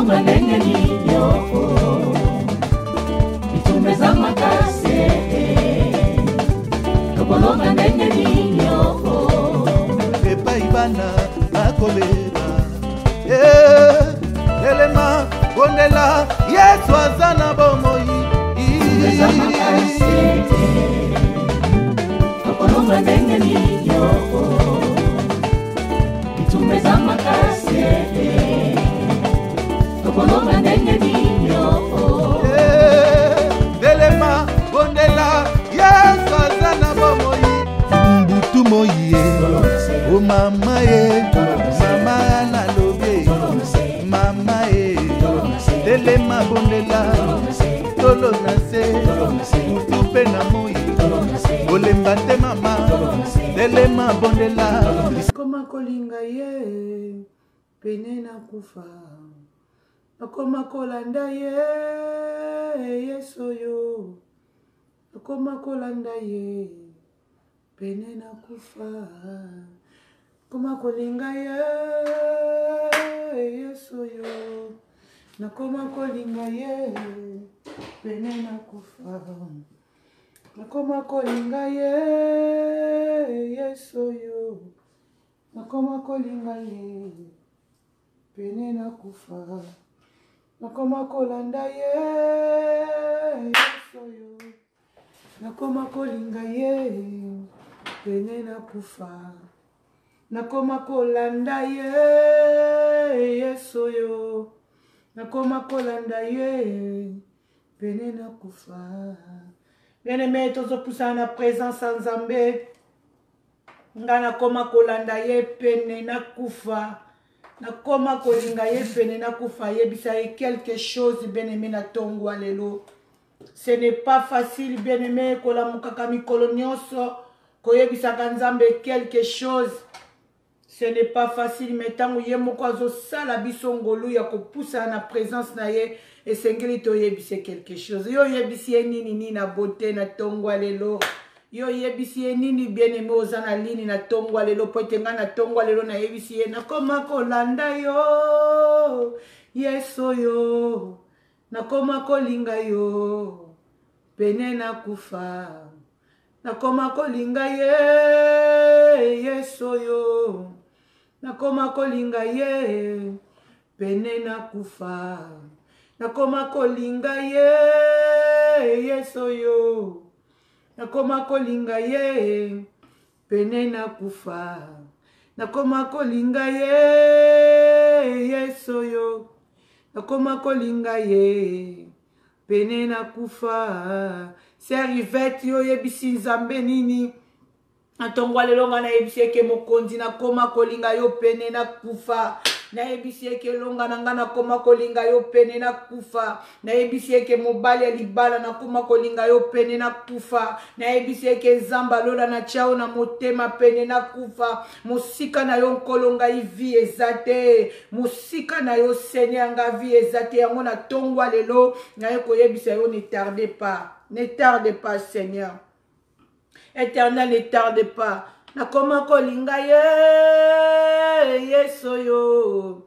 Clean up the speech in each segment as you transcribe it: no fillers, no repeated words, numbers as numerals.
Tokolonga ndenge nini Bitumbe za makase Tokolonga ndenge nini Epa ibana akobeba Elema bondela Yesu azana bomoi Bitumbe za makase Tokolonga ndenge nini Bitumbe za makase Tokolonga ndenge nini Elema bondela Yesu azana bomoi Mbutu moye O mama ye Mama na lobe Mama ye Elema bondela Tolo nase Mbutu pe na moye Olemba te mama Elema bondela Koma kolinga ye Pene na kufa Nakoma kolanda ye Yeso yo Nakoma kolanda ye Pene na kufa Nakoma kolinga ye Yeso yo Nakoma kolinga ye Pene na kufa Nakoma kolinga ye Yeso yo Nakoma kolinga ye Pene na kufa Nakoma kolanda ye Yeso yo Nakoma kolinga ye Pene na kufa Nakoma kolanda ye Yeso yo Nakoma kolanda ye Pene na kufa. Bien-aimé, tozopusa na présence en Nzambe. Ngana koma kolanda ye pene na kufa. Na koma kolinga ye pene na kufa yebisa ye quelque chose bien-aimé na tongwa lelo. Ce n'est pas facile bien-aimé kolamukaka mikolo nyonso koyebisaka Nzambe quelque chose. Ce n'est pas facile mais tango ye moko azosala biso ngolu ya kopusa na présence na ye esengeli toyebise quelque chose. Yo yebisi ye nini na beauté na tongwa lelo. Yo yebisi ye nini bien-aimé oza na lini na tongwa lelo po etenga na tongwa lelo na yebisi ye nakoma kolanda yo Yeso yo nakoma kolinga yo pene na kufa nakoma kolinga ye Yeso yo nakoma kolinga ye pene na kufa nakoma kolinga ye Yeso yo nakoma kolinga ye pene na kufa nakoma kolinga ye Yeso yo nakoma kolinga ye pene na kufa. Sœur Yvette yo yebisi Nzambe nini atongwa lelo nga na yebisi eke mokonzi nakoma kolinga yo pene na kufa. Na yebisi eke longa na nga nakoma kolinga yo pene na kufa. Na yebisi eke mobali ya libala nakoma kolinga yo pene na kufa. Na yebisi eke zamba lola na chao na motema pene na kufa. Musika na yo nkolonga ivi ezate. Musika na yo Seigneur nga vi ezate. Yango na tongwa lelo na yeko yebisa yo ne tardez pas. Ne tardez pas Seigneur. Éternel, ne tarde pas. Nakoma kolinga ye Yeso yo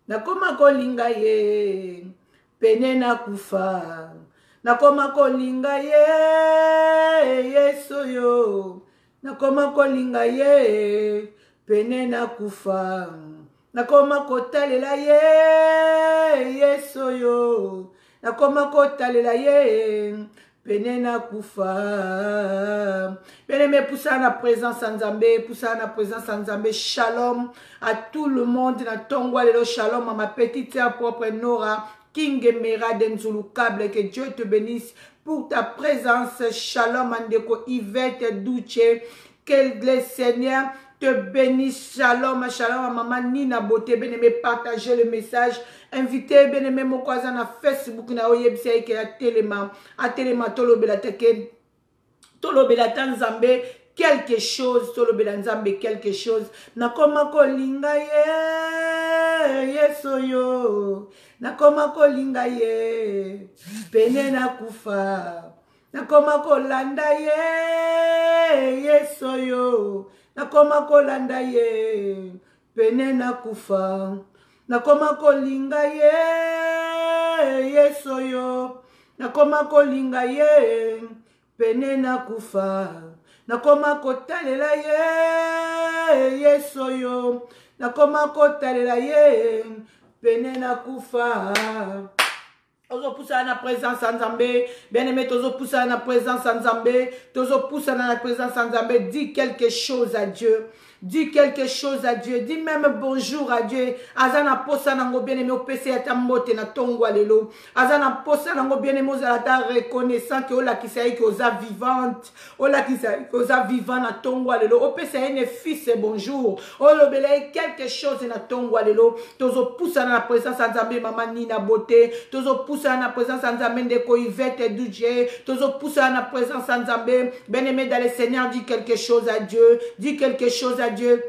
nakoma kolinga ye pene na kufa nakoma kolinga ye Yeso yo nakoma kolinga ye pene na kufa nakoma kotalela ye Yeso yo nakoma kotalela ye pene na kufa. Bien-aimé, poussa na présence en Nzambe, poussa na présence en Nzambe. Shalom à tout le monde. Na tongwa lelo shalom à ma petite sœur propre Nora King Mera Denzulu Câble. Que Dieu te bénisse pour ta présence. Shalom Andeko Yvette Douche. Que le Seigneur te bénisse. Shalom, shalom à maman Nina Beauté. Bien-aimé, partagez le message. Invitez bien-aimé mon cousin na Facebook na oyebisa eke ya telema. A telema tolobela teke. Tolobela Nzambe quelque chose. Tolobela Nzambe quelque chose. Nakoma kolinga ye Yeso yo. Nakoma kolinga ye pene na kufa. Nakoma kolanda ye Yeso yo. Nakoma kolanda ye pene na kufa. Nakoma kolinga ye yesu yo nakoma kolinga ye pene na kufa nakoma kotalela ye yesu yo nakoma kotalela ye pene na kufa. Tozo poussa na présence en Zambé, bien aimé, tozo poussa na présence en Zambé, tozo poussa na présence en Zambé. Dis quelque chose à Dieu. Dis quelque chose à Dieu. Dis même bonjour à Dieu. Azana posa nango bien aimé au PC ata mbote na tongwa lelo. Azana posa nango bien aimé ozalata reconnaissant que ola kisaï que oza vivante. Ola kisaï que oza vivant na tongwa lelo. Au PC ene fils bonjour. Olo belay quelque chose na tongwa lelo. Tozo poussa na présence en Zambé maman Nina beauté. Tozo poussa na présence en Zambé ndeko Yvette Doudje. Tozo poussa na présence en Zambé. Bien aimé dans le Seigneur, dis quelque chose à Dieu. Dis quelque chose à Dieu.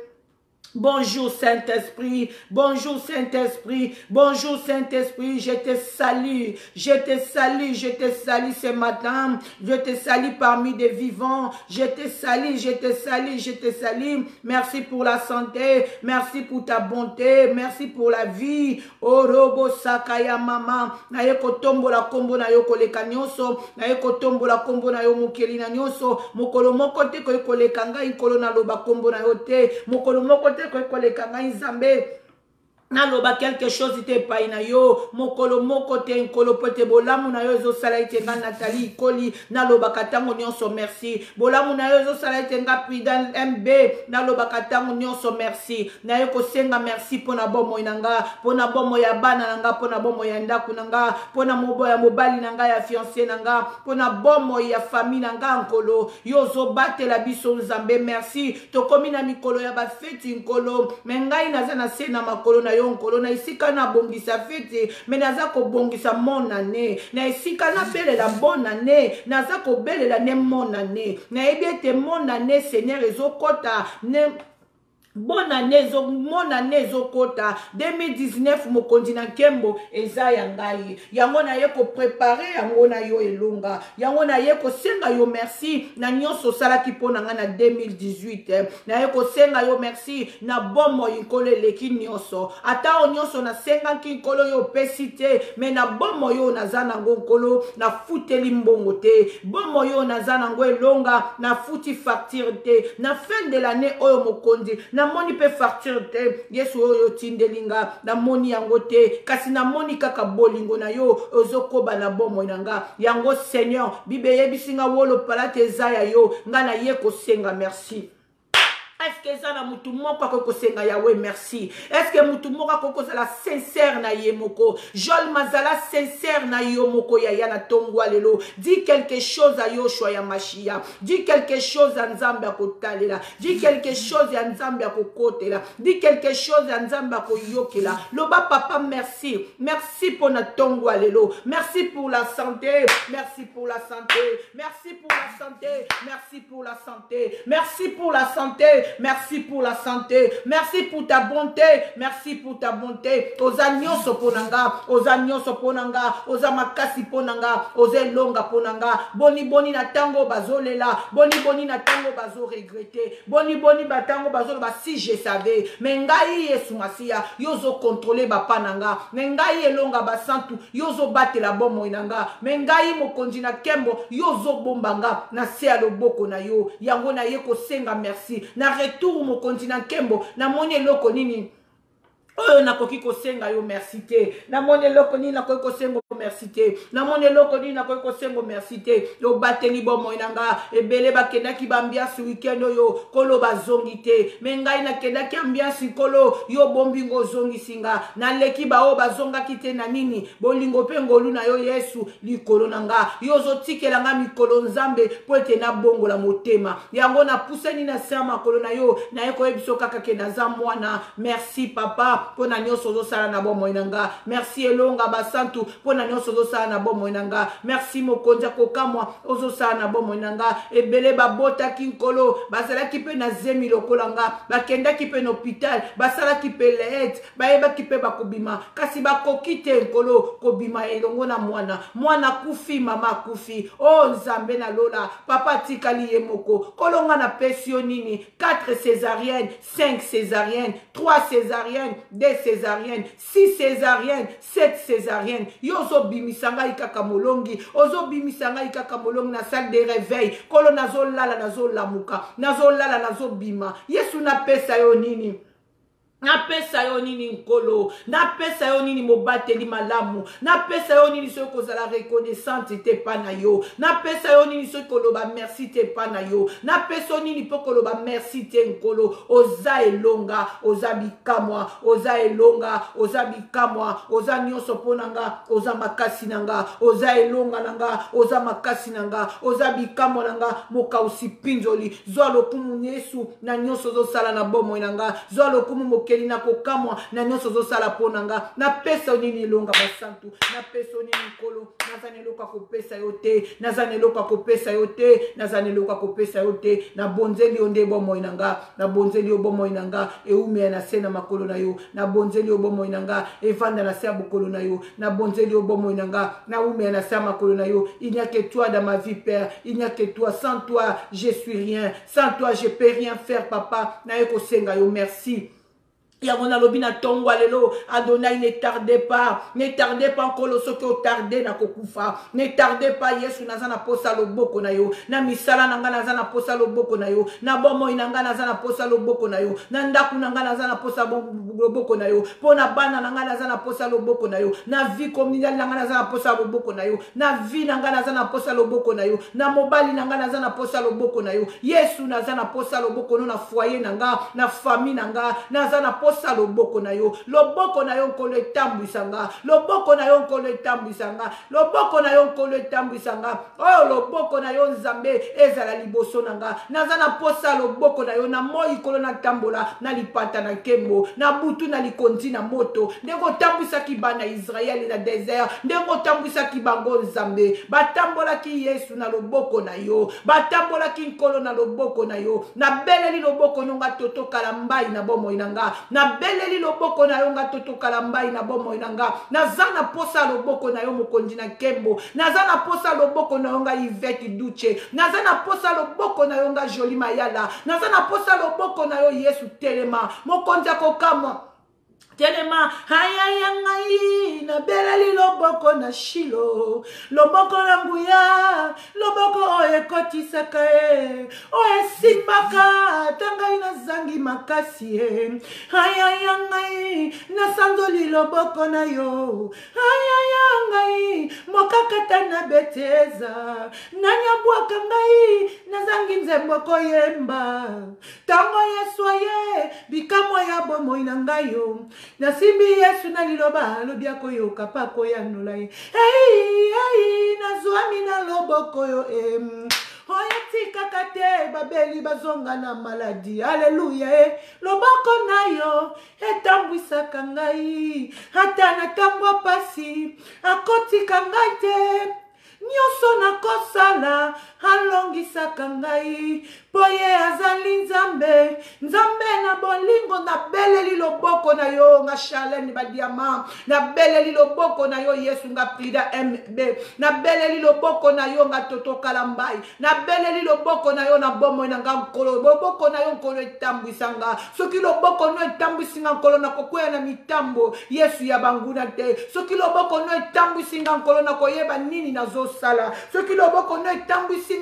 Bonjour Saint-Esprit, bonjour Saint-Esprit, bonjour Saint-Esprit, je te salue, je te salue, je te salue ce matin, je te salue parmi des vivants, je te salue, je te salue, je te salue, merci pour la santé, merci pour ta bonté, merci pour la vie, oh robo sakaya mama, na yeko tombo la kombo na yoko leka nyoso, na yeko tombo la kombo na yo mukeli na nyoso, mokolo moko te ko yeko leka ngai nkolo na loba kombo na yo te, mokolo moko te naloba quelque chose ite epai na yo mokolo moko te nkolo po te bolamu na yo ezosala ite nga Nathalie Ikoli nalobaka ntango nyonso merci bolamu na yo ezosala ite nga Pridan MB nalobaka ntango nyonso merci na yo kosenga merci mpona bomoi na nga mpona bomoi ya bana na nga mpona bomoi ya ndako na nga mpona mobo ya mobali na nga ya fiancé na nga mpona bomoi ya famille na nga nkolo yo ozobatela biso Nzambe merci tokomi na mikolo ya bafeti nkolo me ngai naza na se na makolo na yo nkolo na esika na bongisa fete me naza kobongisa mon année na esika na belela bonne année naza kobelela ne mon année nayebi ete mon année Seigneur ezokota ne bonne année zokota 2019 mokonzi na nkembo eza ya ngai yango na ye ko préparer yango na yo elonga yango na ye ko senga yo merci na nyonso salaki pona nga na 2018 na ye ko senga yo merci na bomo nkolo eleki nyonso ata o nyonso na senga ki nkolo yo pesite me na bomo yo naza nango nkolo na futeli mbongo te bomo yo naza nango elonga na futi facture te na fin de l'année oyo mokonzi na moni pe facture te yesu oyo tindelinga na moni yango te kasi na moni kaka bolingo na yo ozokoba na bomoi na nga yango Seigneur bibe yebisinga wolo palate eza ya yo nga na ye kosenga merci. Est-ce que ça na mutu moko ko senga Yahweh merci? Est-ce que mutu moko ko la sincère na yemoko? Jol mazala sincère na yomoko ya yana tongwa lelo. Dis quelque chose à Yoshua ya Mashia. Dis quelque chose à Nzambe akotalela. Dis quelque chose à Nzambe akokotela. Dis quelque chose à Nzambe akoyokela. Loba papa merci. Merci pour na tongwa lelo. Merci pour la santé. Merci pour la santé. Merci pour la santé. Merci pour la santé. Merci pour la santé. Merci pour la santé. Merci pour ta bonté. Merci pour ta bonté. Oza nyonso ponanga. Oza nyonso ponanga. Oza makasi ponanga. Oza longa ponanga. Boni boni na tango bazolela. Boni boni na tango bazo regretter. Boni boni batango bazo ba si je savais. Mengai yesu masia. Yozo contrôler ba pananga. Mengai elonga basantu. Yozo bate la bomo inanga. Mengai mokonzi na kembo. Yozo bombanga. Na se aloboko na yo. Yango na ye ko senga merci. Na retour mo continent kembo na moni eloko nini oyo nakoki kosenga yo merci te na moni eloko nini nakoki kosenga merci te na moni eloko nini nakoki kosenga merci te yo bateli bomoi nanga ebele bakendaki bambiasi weekend oyo kolo bazongi te me ngai nakendaki ambiasi kolo yo bombingo ozongisinga naleki bao bazongaki te na nini bolingo mpe ngolu na yo yesu likolo nanga yo ozotikela nga mikolo Nzambe po ete nabongola motema yango napusani na se makolo na yo naye koyebiso kaka ke naza mwana merci papa pona nyonso ozosala na bomoi nanga merci elonga basantu pona nyonso ozosala na bomoi nanga merci mokonzi akokamwa ozosala na bomoi nanga ebele babotaki nkolo bazalaki mpe na zemi lokola nga bakendaki mpe na hôpital basalaki mpe leete bayebaki mpe bakobima kasi bakoki te nkolo kobima elongo na mwana kufi mama akufi o Nzambe na lola papa atikali ye moko kolonga na pesi yo nini 4 césariennes 5 césariennes 3 césariennes 2 césariennes, 6 césariennes, 7 césariennes. Yozo bimisanga ikaka molongi, ozo bimisanga ikaka molongi na salle de réveil. Kolo nazo lala nazo lamuka, nazo lala nazo bima. Yesu na pesa yo nini? Na pesa yo nini nkolo, na pesa yo nini mobateli malamu, na pesa yo nini soko zala reconnaissante te pa na yo, na pesa yo nini soko loba merci te pa na yo, na pesa yo nini poko loba merci te nkolo. Oza elonga, oza bikamwa, oza elonga, oza bikamwa, oza nyonso ponanga, oza makasi nanga, oza elonga nanga, oza makasi nanga, oza bikamwa nanga, moka usipinzoli, zwa lokumu Yesu na nyonso zo sala na bomo nanga, zwa lokumu moke na kokamwa na nyonso zo sala ponanga. Na pesa nini longa basantu, na pesa nini nkolo, nazane loka ko pesa yote, nazane loka ko pesa yote, nazane loka ko pesa yote. Na bonzeli onde bomo inanga, na bonzeli obomo inanga, eume na sena makolo na yo, na bonzeli obomo inanga, evanda na se bokolo na yo, na bonzeli obomo inanga, na ume na se makolo na yo. Il n'y a que toi dans ma vie, Père, il n'y a que toi. Sans toi je suis rien, sans toi je peux rien faire, papa. Na eko senga yo, merci. Yavona lobina tongwa lelo, Adonai, ne tardez pas encore le soki o tardé na kokufa, ne tardez pas. Yesu nazana posa loboko na yo, na misala nanga nazana posa loboko na yo, na bomo inanga nazana posa loboko na yo, na ndaku nanga nazana posa loboko na yo, pona bana nanga nazana posa loboko na yo, na vie communale nanga nazana posa loboko na yo, na vie nanga nazana posa loboko na yo, na mobali nanga nazana posa loboko na yo. Yesu nazana posa loboko no na foyer nanga, na famille nanga nazana posa loboko na yo, loboko na yo nkolo etambwisanga, loboko na yo nkolo etambwisanga, loboko na yo nkolo etambwisanga. Oh loboko na yo Nzambe ezala liboso nanga, nazana posa loboko na yo na moi kolo na tambola na lipata na kembo, na butu na likonzi na moto, ndeko tambwisaki bana Israeli na désert, ndeko tambwisaki bango Nzambe, batambola ki Yesu na loboko na yo, batambola ki nkolo na loboko na yo, na beleli loboko nonga toto kalambai na bomo inanga, na beleli loboko na yo nga toto kalambai na bomo inanga, nazana posa loboko na yo mokonzi na kembo, nazana posa loboko na yo nga Yvette Duche, nazana posa loboko na yo nga Jolie Mayala, nazana posa loboko na yo Yesu telema mokonzi akokama telema. Hayaya ngai na beleli loboko na Shilo, loboko na nguya, loboko oyekotisaka oyesimbaka tangai na zangi makasi. Hayaya ngai na sanzoli loboko na yo, hayaya ngai mokakata na beteza, nanyabwaka ngai na zangi nzembo koyemba, tango Yesu aye bikamwa ya bomo inangayo, nasimbi Yesu na liloba lobia koyoka pa koyanola ye. Hey nazwami na loboko yo oyetika kate babeli bazonga na maladi. Haleluya. Loboko na yo etambwisaka ngai, hata natambwa pasi akotika ngai te, nyoso na kosala alongisaka ngai, poye azali Nzambe, Nzambe na bolingo. Na beleli loboko na yo nga Charlene Badiama, na beleli loboko na yo Yesu nga Prida MB, na beleli loboko na yo nga Toto Kalambai, na beleli loboko na yo na bomo na nga nkolo, loboko na yo nkolo etambwisanga. Soki loboko no etambwisinga nkolo na kokwea na mitambo Yesu ya banguna te, soki loboko no etambwisinga nkolo na koyeba nini nazo sala, soki loboko no etambwisinga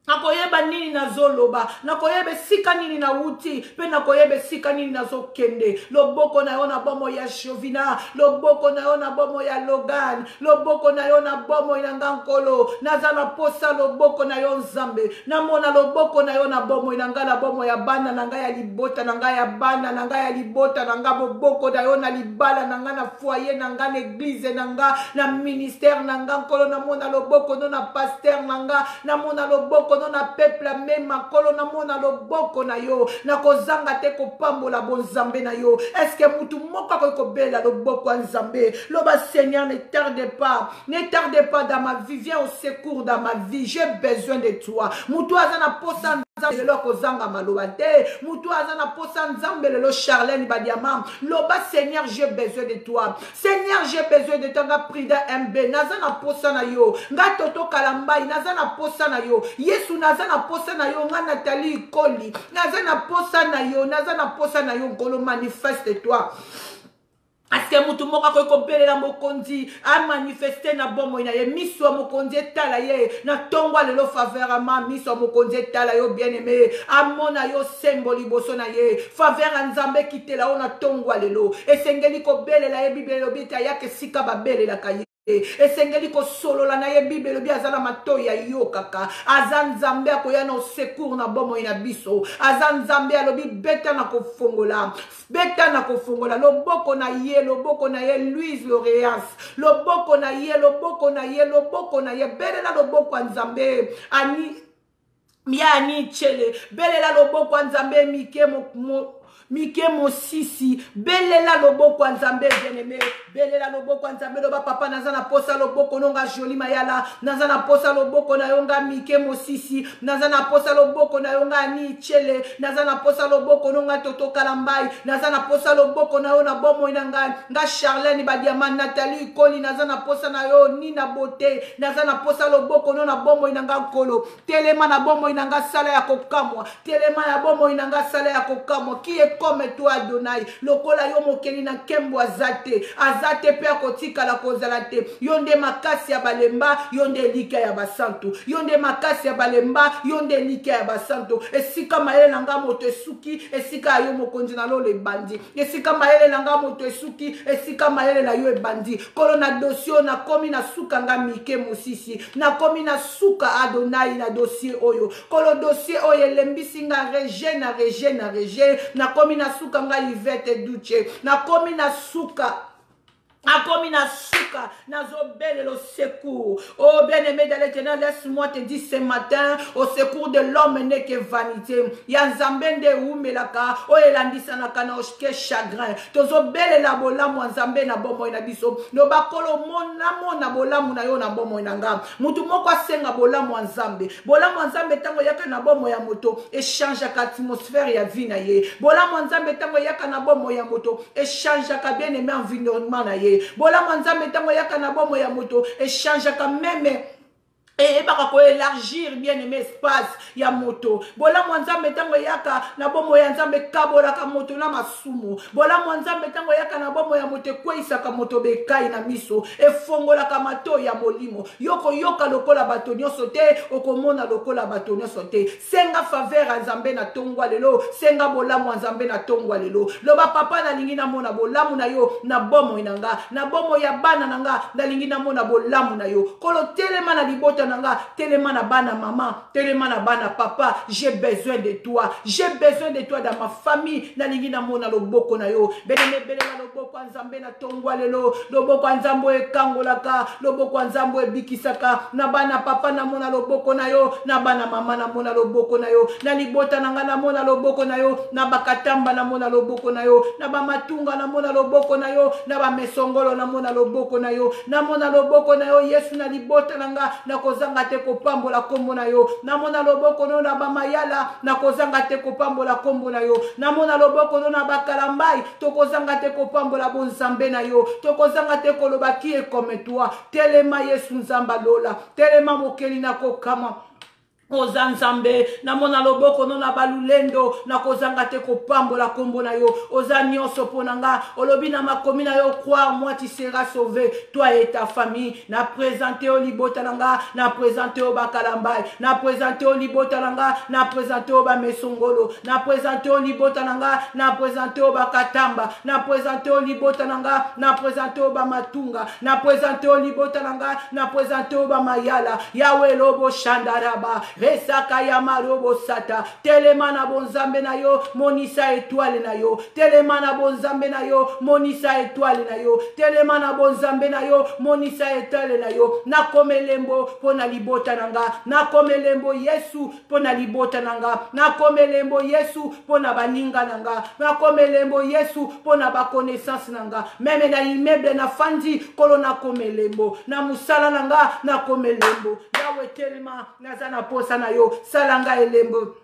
nakoyeba nini nazoloba, nakoyebe sika nini na wuti, pe nakoyebe sika nini nazokende. Loboko na yo na bomo ya Shovina, loboko na yo na bomo ya Logan, loboko na yo na bomo ya Ngankolo, nazana posa loboko na yo Nzambe, namona loboko na yo na bomo inanga, na bomo ya bana nanga ya libota nanga ya bana nanga ya libota nanga, boboko na yo na libala nanga, na foyer nanga, na église nanga, na ministère nanga nkolo, namona loboko no na pasteur nanga, namona loboko no na peuple mema kolo, namona loboko na yo, na kozanga te kopambola bon Nzambe na yo. Est-ce que mutu moko ko bela loboko ya Nzambe? Loba Seigneur, ne tarde pas dans ma vie, viens au secours dans ma vie, j'ai besoin de toi. Mutu azana posa nzambe lelo kozanga maloba te mutu aza na posa nzambe lelo Charlène Badiama loba Seigneur j'ai besoin de toi Seigneur j'ai besoin de toi nga Prida MB naza na posa na yo nga Toto Kalambai naza na posa na yo Yesu naza na posa na yo nga Nathalie Koli naza na posa na yo ngolo manifeste toi Aske mutu moka ko kobelela mokonzi a manifester na bomo ina ye miso mokonzi etala ye na tongwa lelo faveur ama miso mokonzi etala yo bien-aimé amona yo symbole boso na ye faveur nzambe kitela ona tongwa lelo esengeli ko belela ye bibelo bita yake sika babelela kaye esengeli ko solola na ye bibelo bi azala matoya yo kaka azan nzambe akoya na secours na bomo ina biso azan nzambe alobi beta na kofongola loboko na ye Louise Loréas loboko na ye belela loboko nzambe ani miani chele belela loboko nzambe Mike Mosisi belela loboko nzambe bien-aimé belela loboko nzambe loba papa nazana posa loboko nonga Joli Mayala nazana posa loboko na yonga Mike Mosisi nazana posa loboko na yonga ni chele nazana posa loboko nonga Toto Kalambai nazana posa loboko na yo na bomo inanga nga Charlène Badiama Nathalie Koli nazana posa na yo Nina Bote nazana posa loboko no na bomo inanga Kolo telema na bomo inanga sala ya kokamwa telema ya bomo inanga sala ya kokamwa qui est comme toi Adonai lokola yo mokeli na kembo azate pe akotika la kozalate yonde makasi ya balemba yonde lika ya basantu yonde makasi ya balemba yonde lika ya basantu esika maele nanga moto esuki esika yo mokonzi na lolo ebandi esika maele nanga moto esuki esika maele na yo ebandi kolo na dossier na komi na suka nga Mike Mosisi na komi na suka Adonai na dossier oyo kolo dossier oyo elembisi nga reje na komi na suka nga Yvette Duche na komi na suka nazobele le secours. Oh bien-aimé de l'Éternel, laisse-moi te dire ce matin, au secours de l'homme n'est que vanité. Yanzambende umelaka, oh elandisa na kana oshke chagrin. Tozobele la bola mwanzambe na bomo ina biso. No bakolo mona bola muna yo na bomo inanga. Mutu moko asenga bola mwanzambe. Bola mwanzambe tango yaka na bomo ya moto, échange ka atmosphère ya vie na ye. Bola mwanzambe tango yaka na bomo ya moto, échange ka bien-aimé environnement na ye. Bola mwanzambe tango yaka na bomo ya moto échange ka meme et baka ko élargir bien-aimé espace ya moto. Bola mwanzambe tango yaka na bomo ya nzambe kabola ka moto na masumu. Bola mwanzambe tango yaka na bomo ya moto kweisa ka moto bekai na miso e fongola ka mato ya molimo. Yoko yoka lokola bato nyonso te okomona lokola bato nyonso te. Senga faveur nzambe na tongwa lelo, senga bola mwanzambe na tongwa lelo. Loba papa na lingi na mona bolamu na yo na bomo inanga, na bomo ya bana nanga na lingi na mona bolamu na yo. Kolo telema na libota nanga, telema na bana mama, telema na bana papa, j'ai besoin de toi dans ma famille na lingi na mona loboko na yo. Beneme belela loboko nzambe na tongwa lelo, loboko nzambo e kangolaka, loboko nzambo e bikisaka, na bana papa na mona loboko na yo, na bana mama na mona loboko na yo, na libota nanga na mona loboko na yo, na bakatamba na mona loboko na yo, na bamatunga na mona loboko na yo, na bamesongolo na mona loboko na yo, na mona loboko na yo Yesu na libota nanga na kozanga te kopambola kombo na yo, na mona loboko no na bamayala na kozanga te kopambola kombo na yo, na mona loboko no na bakalambai to kozanga te kopambola bonzambe na yo, to kozanga te koloba qui est comme toi. Telema Yesu nzamba lola, telema mokeli na kokama oza nzambe na mona loboko no na balulendo na kozanga te kopambola kombo na yo oza nyonso ponanga olobi na makomi na yo croire moi tu seras sauvé toi et ta famille. Na présenter au libota nanga, na présenter au bakalambai, na présenter au libota nanga, na présenter au bamesongolo, na présenter au libota nanga, na présenter au bakatamba, na présenter au libota nanga, na présenter au bamatunga, na présenter au libota nanga, na présenter au bamayala. Yahweh lobo shandaraba resaka ya marobo sata telema na bonzambe na yo monisa étoile na yo, telema na bonzambe na yo monisa étoile na yo, telema na bonzambe na yo monisa étoile na yo. Na komelembo pona libota nanga, na komelembo Yesu pona libota nanga, na komelembo Yesu pona baninga nanga, na komelembo Yesu pona ba connaissance nanga, meme na immeuble na fandi kolo na komelembo, na musala nanga na komelembo. Yawe telema nazana posa na yo salanga elembo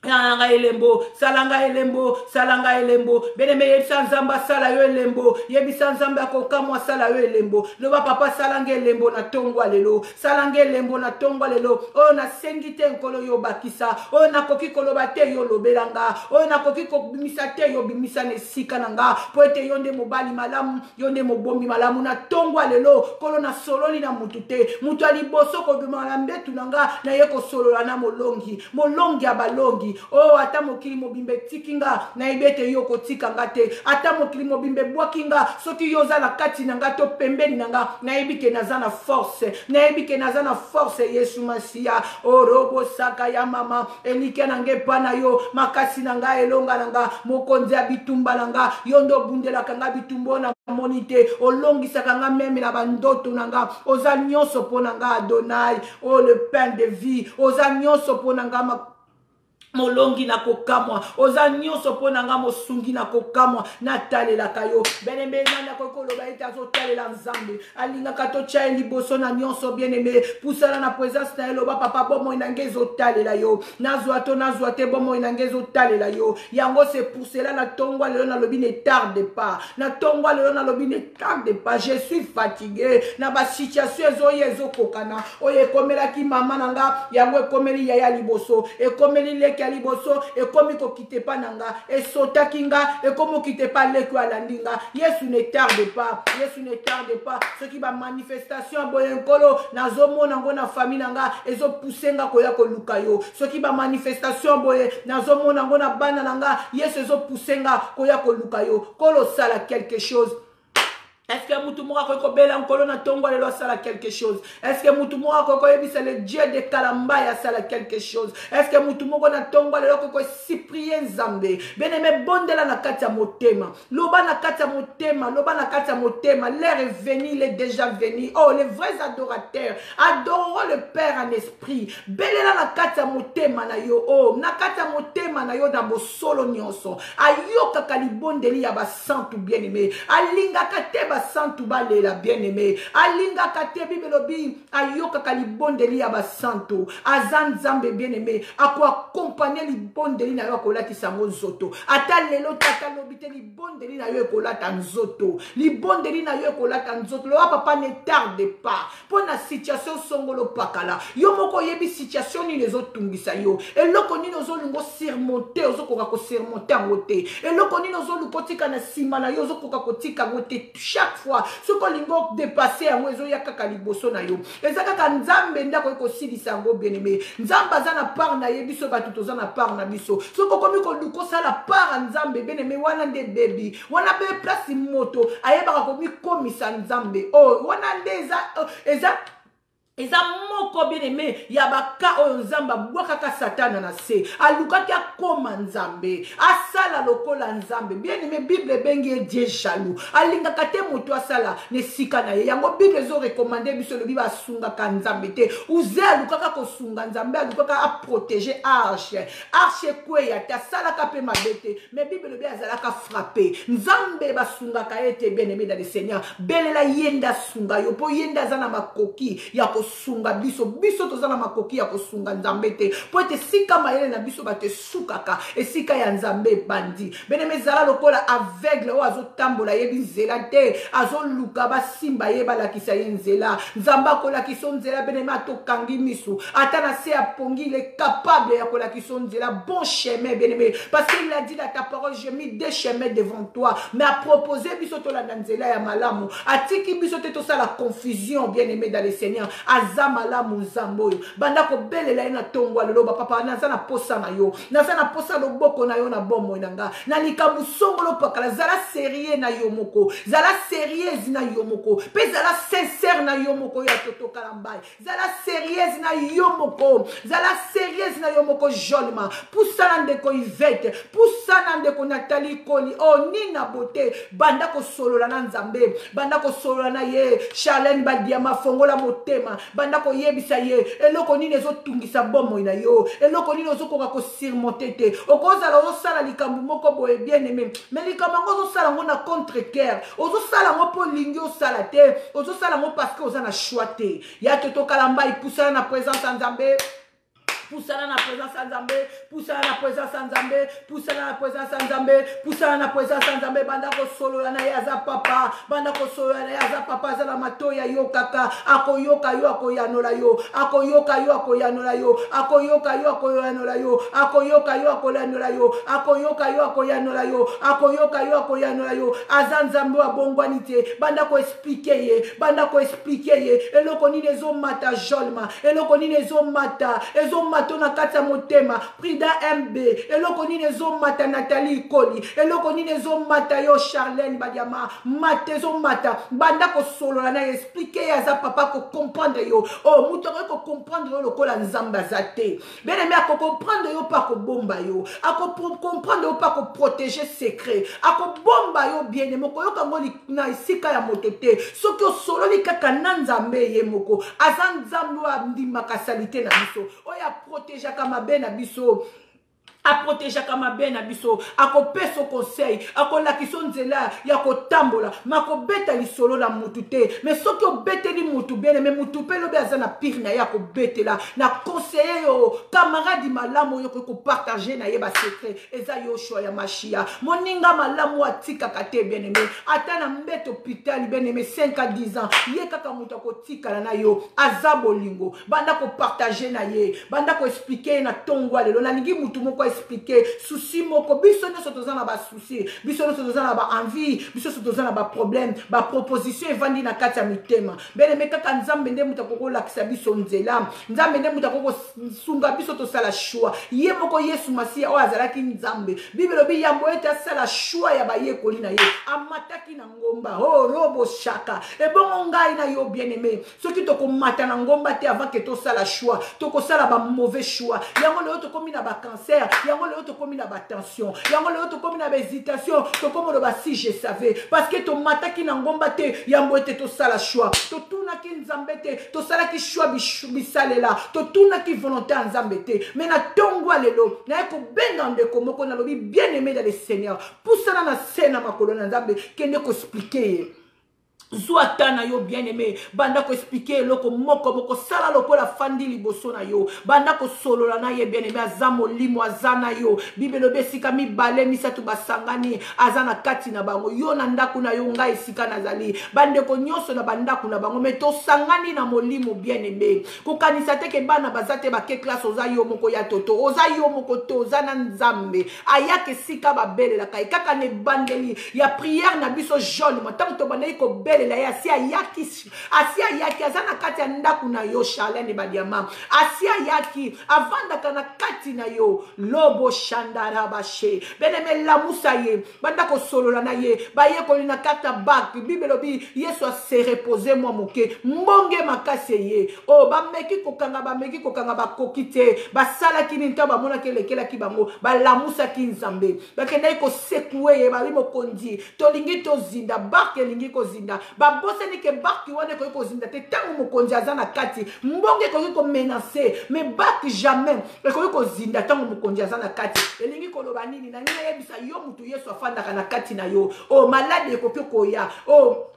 Salanga elembo, salanga elembo, salanga elembo. Beneme yebisa nzamba sala yo elembo. Yebisa nzamba kokamwa sala yo elembo. Loba papa salanga elembo na tongwa lelo. Salanga elembo na tongwa lelo. O na sengite nkolo yo bakisa. O na koki koloba te yo lobelanga. O na koki bimisa te yo bimisa ne sika nanga. Poete yonde mobali malamu, yonde mobombi malamu na tongwa lelo. Kolo na sololi na mutute. Mutu aliboso ko bimala mbetu nanga na yeko solola na molongi. Molongi abalongi. Oh ata mokili mobimbe tikinga na ibete yo kotikanga te ata mokili mobimbe bwakinga soki yoza na kati nanga to pembeni nanga na ibike nazana force na ibike nazana force Yesu Masia o robo saka ya mama elike nange pana yo makasi nanga elonga nanga mokonzi abitumba nanga yondo bundela kanga bitumbo na monite olongisa kanga meme na bandoto nanga oza nyonso ponanga Adonai oh le pain de vie oza nyonso ponanga molongi na kokamwa oza nyonso pona nga mosungi na kokamwa na talela kayo benembe nana kokoloba ete azotalela nzambe alingaka totya liboso na nyonso bien-aimé pusala na présence na eloba papa bomoi na nge ezotalela yo nazwa to nazwa te bomoi na nge ezotalela yo yango c'est pour cela na tongwa lelo nalobi ne tarde pas na tongwa lelo nalobi ne tarde pas je suis fatigué na basituation ezoya ezokokana oyo ekomelaki mama na nga yango ekomeli yaya liboso ekomeli leki liboso ekomi kokite pa nanga esotaki nga ekomi okite pa leki alandinga Yesu ne tarde pas Yesu ne tarde pas soki ba manifestation boye nkolo nazomona ngo na famille nanga ezopousse nga koya koluka yo soki ba manifestation boye nazomona ngo na bana nanga Yesu ezopousse nga koya koluka yo kolo sala quelque chose. Est-ce que Moutoumora Koko Bela Nkolo na Tongo le sala quelque chose? Est-ce que Moutoumora Koko Ebisa le Dieu de Kalambaya sala quelque chose? Est-ce que Moutoumora na Tongo le Koko Cyprien Zambé? Bien-aimé bondela na katia motema. Loba na katia motema, loba na katia motema. L'heure est venue, il est déjà venu. Oh, les vrais adorateurs adoreront le Père en esprit. Belela na katia motema na yo. Oh, na katia motema na yo na bo solo nyonso. Ayoka kalibondeli ya ba santu bien-aimé. Alinga kate santu balela bien-aimé alinga kate bibelobi ayoka kalibondeli ya basantu azan zambe bien-aimé ako accompagner libondeli na yo akolati sango nzoto ata lelo tata lobite libondeli na yo ekolata nzoto libondeli na yo ekolata nzoto lo papa ne tarde pas pona situation songolo pakala yo moko yebi situation ni les otungisa yo eloko ni nozolingo surmonter ozokoka ko surmonter ngote eloko ni nozolukotika na sima na yo ozokoka kotika ngote chaque fois ce qu'on lingo dépasser en wezo ya kaka liboso na yo ezaka ka nzambe ndako eko silisa ngo bien-aimé nzamba za na part na ye biso batuto za na part na biso ce ko komi ko luko sala part nzambe bien-aimé wana nde baby wana be place moto ayeba ko mi komisa nzambe oh wana ndeza eza eza moko bien-aimé ya baka oyo nzamba bwakaka satana na se alukaki akoma nzambe asala lokola nzambe bien-aimé bible bengi Dieu jaloux alingaka te moto asala ne sika na ye yango bible ezo recommande biso lobi basungaka nzambe te uze alukaka kosunga nzambe alukaka a protéger arche kweya te asalaka pe mabe te mais bible lobi azalaka frappé nzambe basungaka ete bien-aimé dans le Seigneur belela yenda sunga yo po yenda zana makoki ya sunga biso tozana makoki ya kosunga nzambe te po ete sika mayele na biso bate sukaka esika ya nzambe bandi bien-aimé zala lokola aveugle o azotambola yebi nzela te azoluka basimba ye balakisa ye nzela nzambe akolakisa nzela bien-aimé atokangi misu ata na se apongi il est capable ya kolakisa nzela bon chemin bien-aimé parce qu'il a dit dans ta parole j'ai mis deux chemins devant toi mais à proposer biso tolanda nzela ya malamu atiki biso te tosala confusion bien-aimé dans le Seigneur azamala muzamboyo banda ko belela na tongwa lelo papa naza na posa na yo naza na posa loboko na yo na bomo nanga na likambu songolo pakala zala sérieux na yo moko zala sérieuse na yo moko pe zala sincère na yo moko ya toto kalambai zala sérieuse na yo moko zala sérieuse na yo moko jolma pusana ndeko Yvette pusana ndeko Nathalie Koli oh nina beauté banda ko solola na nzambe banda ko solola na ye Charlène Badiama fongola motema banda ko yebisa ye eloko nini ezotungisa bomo na yo eloko nini ozokoka ko surmonter te okozala osala likambu moko boye bien-aimé mais likambu ngo osala ngo na contre cœur ozosala ngo po lingi osala te ozosala ngo parce que oza na choix te ya toto kalamba ipusana na présence nzambe Poussala na présence à Nzambe, poussala na présence à Nzambe, poussala na présence à Nzambe, poussala na présence à Nzambe, banda ko solo na yaza papa, banda ko solo na yaza papa za la matoya yo kaka, akoyoka yo akoyanola yo, akoyoka yo akoyanola yo, akoyoka yo akoyanola yo, akoyoka yo akoyanola yo, akoyoka yo akoyanola yo, akoyoka yo akoyanola yo, azanzambe wa bongwanite, banda ko expliquer ye, banda ko expliquer ye, eloko ni nezo mata jolma, eloko ni nezo mata, ezo mata na kata motema, Prida MB, eloko ni nezo mata Nathalie Koli, eloko ni nezo mata yo Charlène Badiama, mate zo mata, banda ko solo na expliquer ya za papa ko comprendre yo, oh mutoko ko comprendre yo lokola nzamba zate, bene me ako comprendre yo pa ko bomba yo, ako comprendre yo pa ko protéger secret, ako bomba yo bien moko yo kango na isika ya motote, soki o solo li kaka nanzambe ye moko, azanzambe wa ndima kasalite na biso, oya protéger kama bena biso, a protéger kama bena biso, ako peso conseil, ako lakiso nzela ya ko tambola, mako beta li solo la mutute, mais soki o bete li mutu bene, mais mutu pe lobe azana pire na ya ko bete la, na conseiller yo, camarade malamu yo ko partager na ye ba secret, eza yo choix ya machia, moninga malamu atika kate bien aimé, ata na mbete hôpital bien aimé 5 à 10 ans, ye kaka mutu ko tika na yo, azabolingo, banda ko partager na ye, banda ko expliquer na tongwa lelo, na lingi mutu moko expliquer souci moko biso nyonso toza na ba souci biso nyonso toza na ba envie biso nyonso toza na ba problème ba proposition evandi na kati ya mitema bene me kaka nzambe nde muta koko lakisa biso nzela nzambe nde muta koko sunga biso to sala choix ye moko Yesu Masia o azalaki nzambe bibelo bi yambo ete sala choix ya ba yekoli na ye amataki na ngomba oh robo shaka e bongo ngai na yo bien aimé soki to ko mata na ngomba te avant que to sala choix to ko sala ba mauvais choix yango le to komi na ba cancer yango le to komi na ba tension yango le to komi na ba hésitation to komo lo ba si je savais parce que to mataki na ngomba te yango ete to sala choix to tuna ki nzambe te to sala ki choix bisalela to tuna ki volonté nzambe te mais na tongwa lelo na ko benga ndeko moko na lobi bien aimé dans le Seigneur poussana na sena makolo na nzambe kende ko expliquer Zuatana yo bien aimé banda ko expliquer loko moko moko sala loko la fandi liboso na yo banda ko solo na ye bien aimé azamo limo azana yo bibelo besika mi bale misatu basangani azana kati na bango yo na ndaku na yo ngai sika nazali bande ko nyonso na bandaku na bango meto sangani na molimo bien aimé ko kanisa te ke bana bazate ba ke classe oza yo moko ya toto oza yo moko to zana nzambe ayake sika ba bele la kai kaka ne bandeli ya prière na biso joli matango to bandeli ko bele la asia yaki azana kati ya ndaku na yo Charlène Badiama asia yaki avanda kana kati na yo lobo shandara bashe beneme la musaye banda ko solola na ye baye ko lina kata bak bibelo bi Yesu a se reposer moi moke mbonge makase ye o bameki kokanga bakokite basala kini ntaba mona kelekela ki bango bala musa ki nzambe bakenda ko sekue ye bali mokondi tolingi to zinda bak elingi ko zinda babose ni ke baki wane ko zinda te tangu mokonzi azana kati mbonge ko menacer mais baki jamais ko zinda tangu mokonzi azana kati elingi ko loba nini na nina yebisa yo mutu Yesu afanda kana kati na yo o malade ko ya o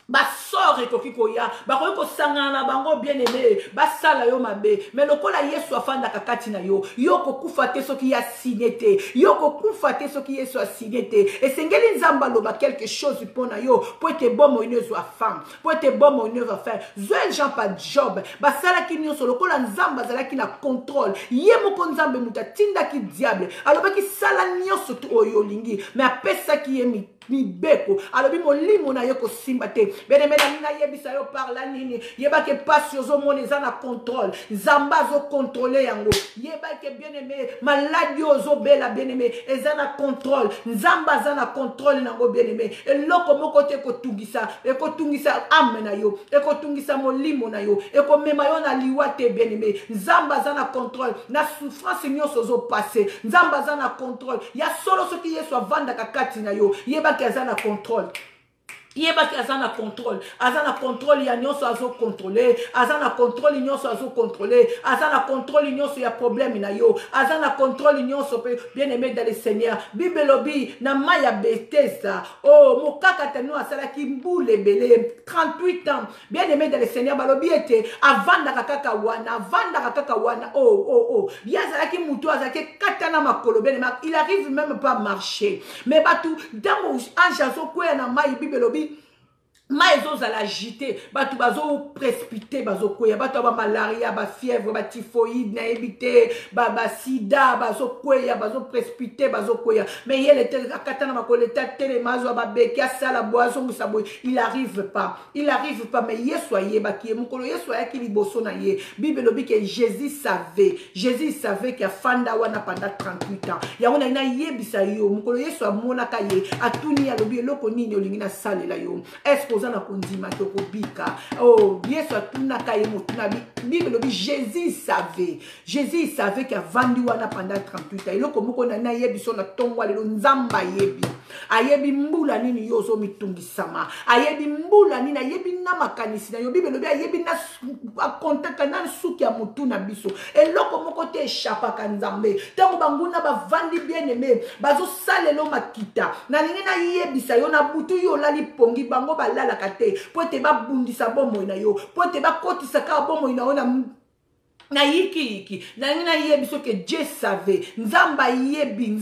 basore ekoki koya bakoki kosangana na bango bien aimé basala yo mabe mais lokola Yesu afanda kakati na yo yo kokufa te soki ya signé te yo kokufa te soki Yesu a signé te esengeli nzamba loba quelque chose pona yo po ete bomo une zo femme po ete bomo une va faire Joël Jean pas job basala ki nyonso lokola nzamba zala ki na contrôle ye moko nzambe muta tinda ki diable aloba ki sala nyonso to oyo lingi mais apesa ki yemi beko alobi molimo na yo ko simba te bene mena nina yebisa yo parla nini yeba ke passe yo zo moneza na contrôle zamba zo contrôler yango yeba ke bien aimé maladi yo zo bela bien aimé ezana contrôle nzamba zana contrôle nango bien aimé eloko moko te ko tungisa ame na yo ko tungisa molimo na yo ko mema yo na liwa te bien aimé nzamba zana contrôle na souffrance nyonso zo passer nzamba zana contrôle ya solo soki Yesu avanda kakati na yo yeba azana contrôle yebaki aza na contrôle ya nyonso azo contrôler aza na contrôle nyonso azo contrôler aza na contrôle nyonso ya problème na yo aza na contrôle nyonso pe bien aimé dans le Seigneur Bible lobi na maya Bethesda oh mokaka tenu asalaki mbule belé 38 ans bien aimé dans le Seigneur balobi ete avanda kaka wana oh yazalaki mutu azaki katana makolo bien il arrive même pas à marcher mais batu dans ange azo kwea na maya Bible lobi maïzozala agité, batu bazo précipité, bazo koya, batu ba malaria, ba fièvre, ba typhoïde, na évité, ba sida, bazo koya, bazo précipité, bazo koya. Mais il était à katana makoleta télé mazo ba beki sala boisson musabo, il arrive pas, mais yesoye ba ki mukolo yesoye ki liboso na ye. Bible lobi que Jésus savait que fanda wana pendant 38 ans. Ya wana ina yebisa yo, mukolo yesoye mona ka ye, atuni ya lobi eloko nini olingi na sale la yo. Est-ce na kondima to kobika oh Yesu atuna kaye motuna Bible lobi Jésus savait qu'il a vendu wana pendant 38 ans eloko moko na yebi so na tongwa lelo nzamba yebi ayebi mbula nini yo so mitungisama ayebi mbula nini ayebi na makanisi na yo Bible lobi ayebi na kontakta na suki ya motuna biso eloko moko te échappa kanzambe tango banguna ba vandi bien aimé bazo salelo makita na ningi na yebisa yo na butu yo lali pongi bango balala kate po te ba bundisa bomo na yo po te ba kotisa ka bomo na ona na yiki na yebiso ke Dieu savait nzamba yebi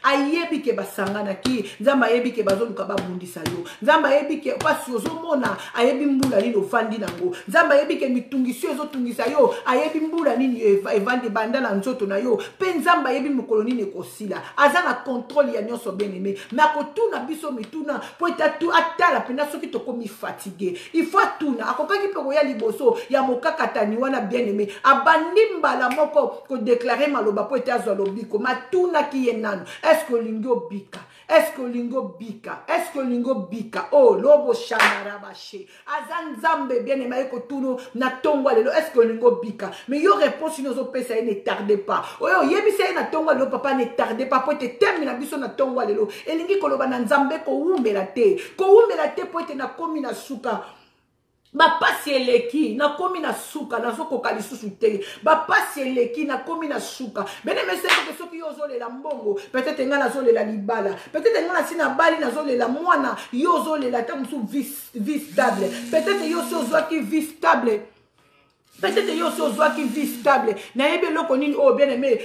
ayebi ke basangana ki nzamba yebi ke bazoluka babundisa yo nzamba yebi ke pasi ozomona ayebi mbula nini ofandi nango nzamba yebi ke mitungisio ezotungisa yo ayebi mbula nini evandi banda na nzoto na yo pe nzamba yebi mokolo nini ekosila aza na contrôle ya nyonso bien aimé mais akotuna biso mituna po etatu atala pena soki tokomi fatigué il faut tuna akokaki pe koya liboso ya mokakatani wana bien aimé abandimba la moko ko déclarer maloba po ete azwa lobiko matuna ki ye nano est-ce que lingo bika oh lobo shamara bache azanzambe bien aimé ko tuno na tongwa lelo est-ce que lingo bika mais yo réponse nozo pesa ne tardez pas oyo yebisa na tongwa lelo papa ne tardez pas po ete termina biso na tongwa lelo elingi koloba na nzambe ko umbela te po ete na komi na suka ba pasi eleki na komi na suka na soko kalisusu te ba pasi eleki na komi na suka bene meseko ke soki yo zolela mbongo peut-être nga na zolela libala peut-être nga na sina bali na zolela mwana yo zolela ta musu vie stable peut-être yo so zwa ki vie stable peut-être yo so zwa ki vie stable na yebe loko nini oh bien aimé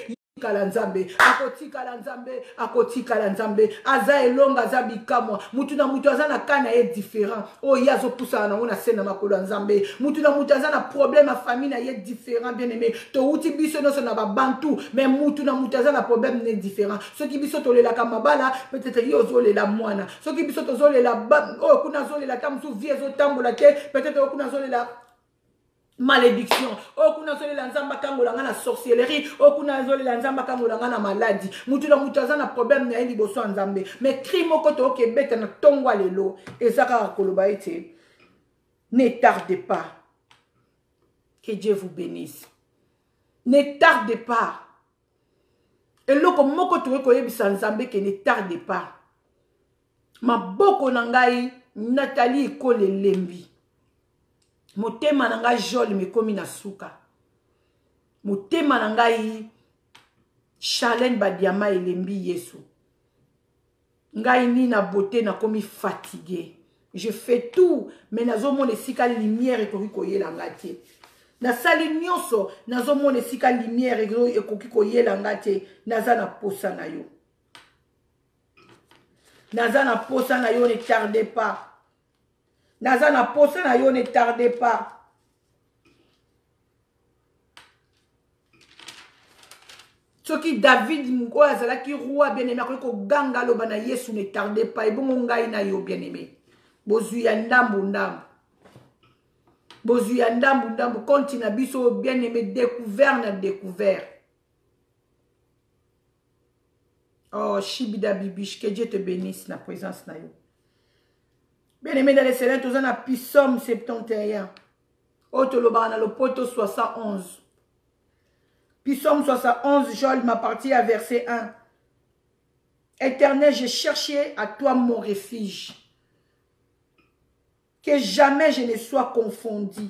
akotikala nzambe aza elonga aza bikamwa mutu na mutu aza na kana ye différent oh yazo pousa na ngona sena makolo nzambe mutu na mutu aza na problème a famille na ye différent bien aimé to uti biso no na ba bantu mais mutu na mutu aza na problème ne différent ceux qui biso to lela kamabala peut-être yo zo lela mwana ceux qui biso to zo lela oh kuna zo lela kamsu vie zo tambola te peut-être kuna zo lela malédiction okuna zole la nzamba kangola ngana sorcellerie okuna zole la nzamba kangola ngana maladie mutu na mutu azana problème na liboso nzambe mais crime okoto okebeta na tongwa lelo ezaka koloba ete ne tardez pas que Dieu vous bénisse ne tardez pas eloko moko to koyebisa nzambe que ne tardez pas maboko na ngai Nathalie Kolelembi motema na ngai Joel mekomi na suka motema na ngai Charlène Badiama elembi Yesu ngai ni na beauté na komi fatigué je fais tout mais nazomona esika lumière ekoki koyela ngati na sali nyonso nazomona esika lumière ekoki koyela ngati naza na posa na yo ne tardez pas Nazana posa na yo ne tardez pas. Soki David Mko azalaki roi bien aimé ko ganga loba na Yesu ne tardez pas. Ebongo ngai na yo bien aimé. Bozu ya ndambu ndambu kontina biso bien aimé découvert. Oh Shibida Bibish, que Dieu te bénisse na présence na yo. Bien aimé dans les Seigneurs, tous en a Psaume 71. Otolobana le poto 71. Psaume 71, Joël m'a parti à verset 1. Éternel, j'ai cherché à toi mon refuge. Que jamais je ne sois confondu.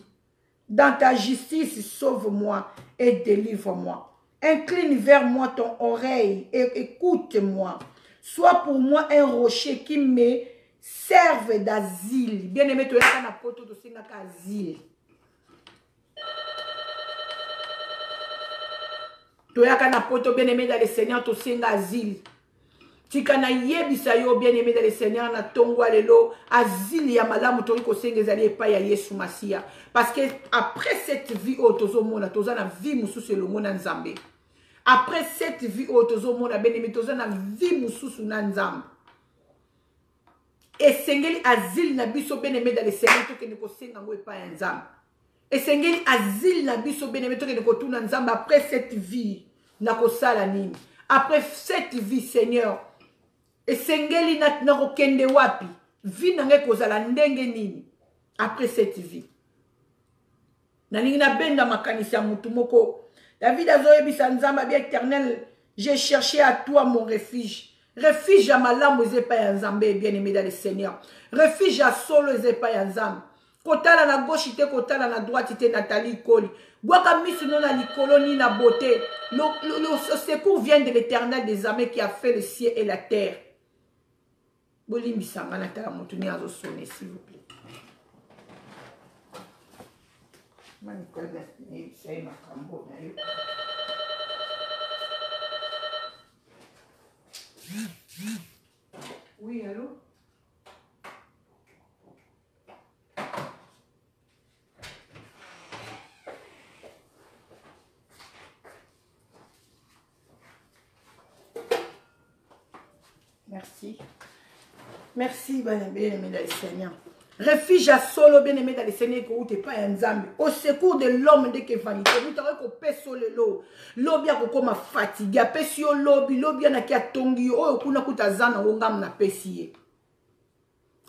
Dans ta justice, sauve-moi et délivre-moi. Incline vers moi ton oreille et écoute-moi. Sois pour moi un rocher qui me serve d'asile. Bien-aimé, tu es dans la poto de asile. Tu es dans la poto, bien-aimé, dans le Seigneur, tu es asile. Tikana yebisa yo bien-aimé dans le Seigneur na tongwa lelo asile ya malamu tori ko sengezali epa ya Yesu Masia parce que après cette vie otozo mona toza na vie mususu le mona nzambe après cette vie otozo mona bien-aimé toza na vie mususu na nzambe et sengeli asile na biso bien-aimé dans le Seigneur to ke ne ko senga ngo epa ya nzambe et sengeli asile na biso bien-aimé to ke ne ko tuna nzambe après cette vie na ko sala nini après cette vie Seigneur. Et sengeli na kokende wapi vie nange kozala ndenge nini après cette vie nalingi na benda makanisa mutu moko David azoyebisa nzamba bi éternel j'ai cherché à toi mon refuge ya malamu ezepa ya nzambe bien-aimé dans le Seigneur refuge ya solo ezepa ya nzambe kotala na gauche te kotala na droite te Nathalie Koli bwaka misu non na likolo ni na beauté le secours vient de l'Éternel des armées qui a fait le ciel et la terre. Bolimbisanga na tala mutu ni azo sonner s'il vous plaît. Oui, allô? Merci. Merci, bien-aimé dans le Seigneur. Refuge à solo, bien-aimé dans le Seigneur, que vous n'êtes pas un zambi. Au secours de l'homme de que vanité. Vous avez qu'on pèse sur le lot. L'obi a comme fatigué. Pèse sur l'obi. L'obi a qui a tongi. Oh, kuna kuta zana wongam na pèse.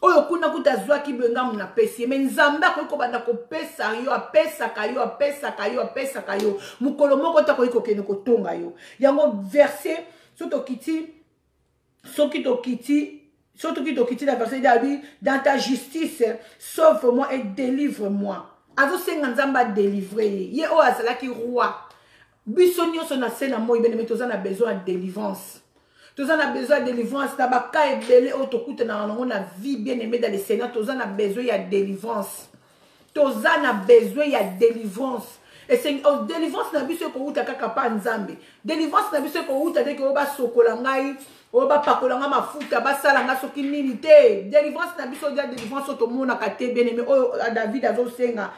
Oh, kuna kuta zwa ki bengam na pèse. Mais nzamba ko banda ko pesa yo, apesa kayo, apesa kayo, apesa kayo. Mukolo moko ta ko kene ko tonga yo. Yango verset soto kiti. Surtout qui la verset d'Abi, dans ta justice, sauve-moi et délivre-moi. Azo senganzamba délivrer. Ye o azala ki roi. Bisonio son asena moi ben metozana a besoin de délivrance. Tozana a besoin de délivrance. Tabaka e belé otokuta na na vie bien-aimé dans le Seigneur. Tozana a besoin de délivrance. Tozana a besoin de délivrance. Et c'est délivrance na biso ko uta kaka pa nzambe. Délivrance na biso ko uta deke oba sokola ngai. Oba pakolanga mafuta basalanga soki nini te. Délivrance na biso dia délivrance to mona kate bien-aimé. Oh David azosenga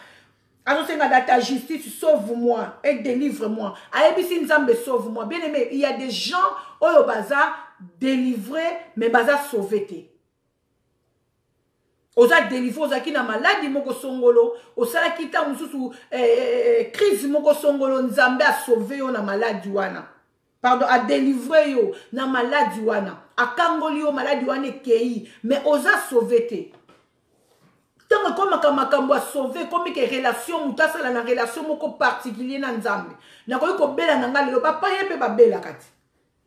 dans ta justice sauve-moi et délivre-moi. Aebisi nzambe sauve-moi. Bien-aimé, il y a des gens oyo baza délivrés mais baza sauvé te. Oza délivré oza ki na maladie moko songolo, osala kita mususu crise moko songolo nzambe a sauvé yo na maladie wana. Pardon, a délivré yo na maladie wana. A kangoli yo maladie wana kei, mais oza sauvé te. Tant que makambo a sauvé, comme que relation mutasa la relation moko particulier na nzambe. Na ko bela na ngale papa yepe ba bela kati.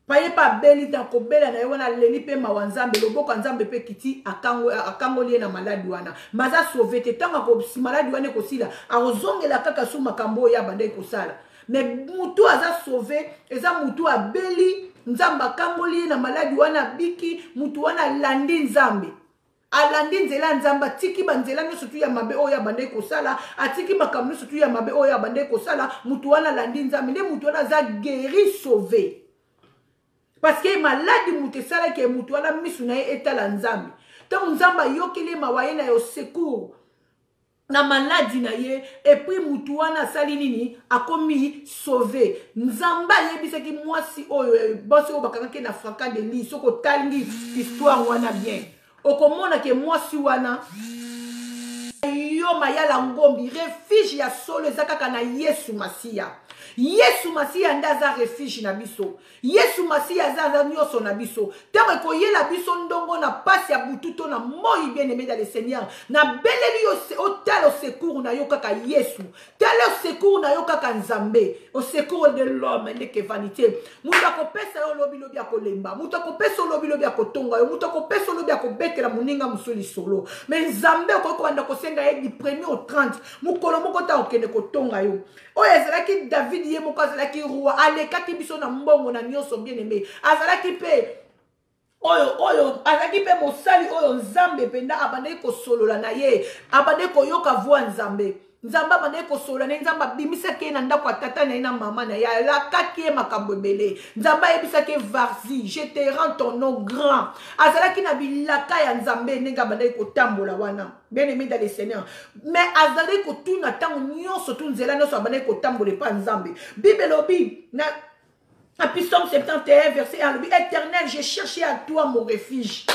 Paye pa beli tan ko bela na yo na leli pe mawanzambe loboko nzambe pe kiti akangoli na maladie wana. Maza sauvé te tant ko maladie wana ko sila a ozongela kaka su makambo ya bande ko sala. Mais mutu aza sauvé, eza mutu a beli nzamba kangoli na maladie wana biki mutu wana landi nzambe. Alandi nzela nzamba tiki banzela no sutu ya mabe oya bande ko sala, atiki makamno sutu ya mabe oya bande ko sala, mutu wana landi nzambe, ne mutu wana za guéri sauvé. Parce que maladie mutu sala ke mutu wana misu na etala nzambe. Tant nzamba yokele mawaye na yo secours. Na maladie na ye et puis mutu wana sali nini akomi sauvé. Nzamba yebise ki mwasi oyo bosi obakanga ke na fraka de lit soko talingi histoire wana bien. Okomona ke mwasi wana yo mayala ngombi refuge ya solo ezakaka na Yesu Masia. Yesu Masiya ndaza refuge na biso. Yesu Masiya aza nyonso na biso. Tango koyela biso ndongo na pasi ya bututo na moi bien-aimé dans le Seigneur. Na beleli au tel au secours na yo kaka Yesu. Tel au secours na yo kaka Nzambe. Au secours de l'homme ndeke vanité. Muta kopesa yo lobi lobi ya kolemba. Muta kopesa lobi lobi ya kotonga yo. Muta kopesa lobi ya kobetela muninga musoli solo. Mais Nzambe ko wanda kosenga ye du 1er au 30. Mukolo moko ta okende kotonga yo. Oyo ezalaki David ye moko azalaki roi. Alekaki biso na mbongo na nyonso bien-aimé. Azalaki pe oyo azalaki pe mosali oyo Nzambe penda abandeki kosolola na ye. Abandeki koyoka voix Nzambe. Nzamba abandeki kosolola na Nzamba bimisaki na ndako ya tata na ye na mama na ye. Alakaki ye makambo ebele. Nzamba ayebisaki varzi, je te rends ton nom grand. Azalaki na bilaka ya Nzambe ndenge abandeki kotambola wana. Bien-aimé dans le Seigneur. Mais azalaki kotuna tango nyonso tu nzela nyonso abandeki kotambola pa Nzambe. Bible lobi na Psaume 71 verset 1. Éternel, j'ai cherché à toi mon refuge.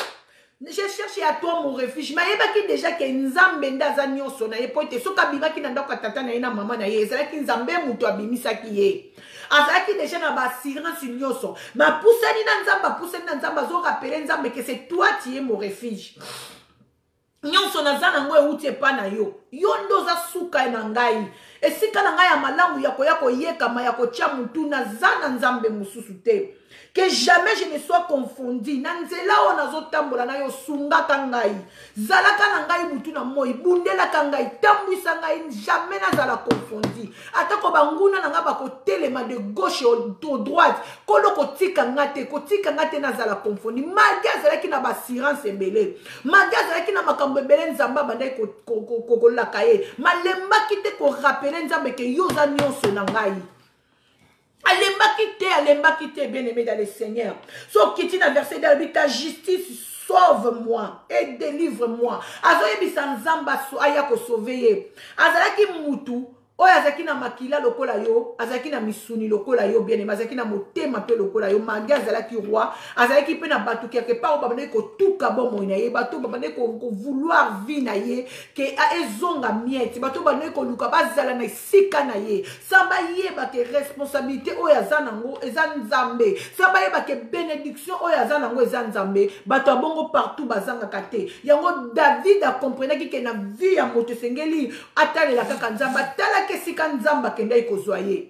J'ai cherché à toi mon refuge. Mais il y a déjà que Nzambe ndaza nyonso na ye pote soka bimaki na ndako tata na ye na mama na ye ezalaki Nzambe muto abimisaki ye. Azalaki déjà na ba assurance nyonso. Ma poussani na Nzamba zo rappeler Nzambe que c'est toi qui es mon refuge. Nyonso nazana ngo euti pa na yo. Yo ndo za suka na ngai. Esika na ngai ya malamu ya koyekama ya kotia mutu na zana Nzambe mususu te. Que jamais je ne sois confondu. Nanzela ona zotambola na yo sungaka ngai. Zalaka na ngai butu na moi. Bundela ka ngai. Tambwisa ngai. Jamais na zala confondu. Atako banguna na nga bako telema de gauche au droite. Kolo kotika ngate na zala confondu. Malgré zalaki na bassurance ebele. Malgré zalaki na makambo ebele Nzamba bandai kokolaka ye. Malemba kite ko rappeler Nzambe ke yo za nyonso na ngai. Alemba quitte, bien-aimé dans le Seigneur. So kiti na verset d'Albi, ta justice sauve-moi et délivre-moi. Azoye bisa Nzamba aya ko sauver. Azalaki mutu. Oyo azaki na makila lokola yo, azaki na misuni lokola yo, bien-aimé, azaki na motema pe lokola yo, malgré azalaki roi, azalaki pe na batu quelque part babane ko tuka bomo na ye, batu babane ko vouloir vie na ye, ke ezonga miette, batu babane ko luka bazala na sika na ye, samba ye ba ke responsabilité oyo azanango ezan Nzambe, samba ye ba ke bénédiction oyo azanango ezan Nzambe, batu abongo partout bazanga kate. Yango David a comprenaki ke na vie ya moto sengeli atalela kaka Nzamba, atala esika Nzamba kenda ikozwaye.